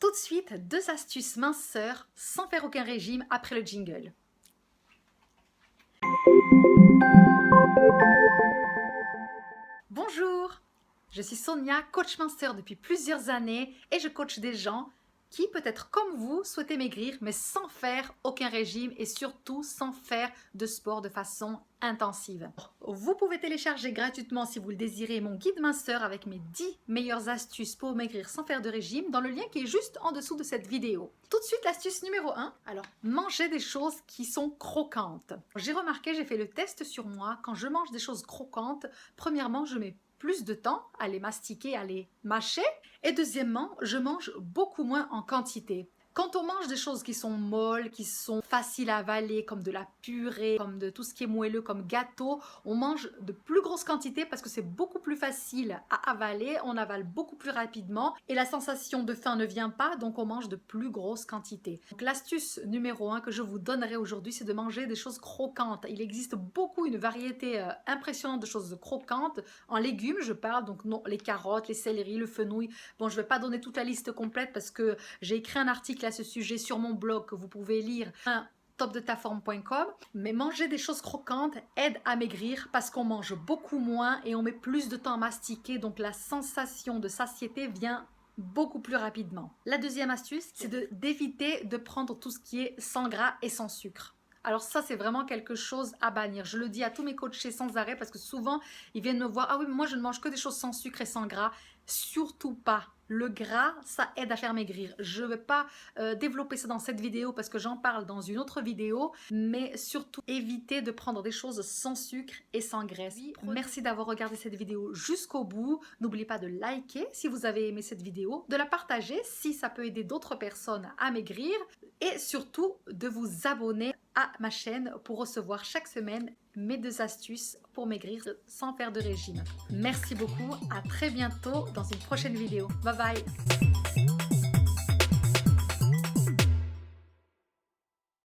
Tout de suite, 2 astuces minceur sans faire aucun régime après le jingle. Bonjour, je suis Sonia, coach minceur depuis plusieurs années et je coach des gens qui, peut-être comme vous, souhaitaient maigrir mais sans faire aucun régime et surtout sans faire de sport de façon intensive. Vous pouvez télécharger gratuitement si vous le désirez mon guide minceur avec mes 10 meilleures astuces pour maigrir sans faire de régime dans le lien qui est juste en dessous de cette vidéo. Tout de suite l'astuce numéro 1, alors manger des choses qui sont croquantes. J'ai remarqué, j'ai fait le test sur moi, quand je mange des choses croquantes, premièrement je mets plus de temps à les mastiquer, à les mâcher. Et deuxièmement, je mange beaucoup moins en quantité. Quand on mange des choses qui sont molles, qui sont faciles à avaler, comme de la purée, comme de tout ce qui est moelleux, comme gâteau, on mange de plus grosses quantités parce que c'est beaucoup plus facile à avaler, on avale beaucoup plus rapidement et la sensation de faim ne vient pas, donc on mange de plus grosses quantités. Donc l'astuce numéro 1 que je vous donnerai aujourd'hui, c'est de manger des choses croquantes. Il existe une variété impressionnante de choses croquantes. En légumes, je parle, donc non, les carottes, les céleris, le fenouil. Bon, je ne vais pas donner toute la liste complète parce que j'ai écrit un article à ce sujet sur mon blog que vous pouvez lire, topdetaforme.com, mais manger des choses croquantes aide à maigrir parce qu'on mange beaucoup moins et on met plus de temps à mastiquer, donc la sensation de satiété vient beaucoup plus rapidement. La deuxième astuce, c'est d'éviter de prendre tout ce qui est sans gras et sans sucre. Alors ça, c'est vraiment quelque chose à bannir. Je le dis à tous mes coachés sans arrêt parce que souvent, ils viennent me voir. Ah oui, mais moi, je ne mange que des choses sans sucre et sans gras. Surtout pas. Le gras, ça aide à faire maigrir. Je ne vais pas développer ça dans cette vidéo parce que j'en parle dans une autre vidéo. Mais surtout, évitez de prendre des choses sans sucre et sans graisse. Merci d'avoir regardé cette vidéo jusqu'au bout. N'oubliez pas de liker si vous avez aimé cette vidéo, de la partager si ça peut aider d'autres personnes à maigrir et surtout de vous abonner à ma chaîne pour recevoir chaque semaine mes 2 astuces pour maigrir sans faire de régime. Merci beaucoup, à très bientôt dans une prochaine vidéo. Bye bye!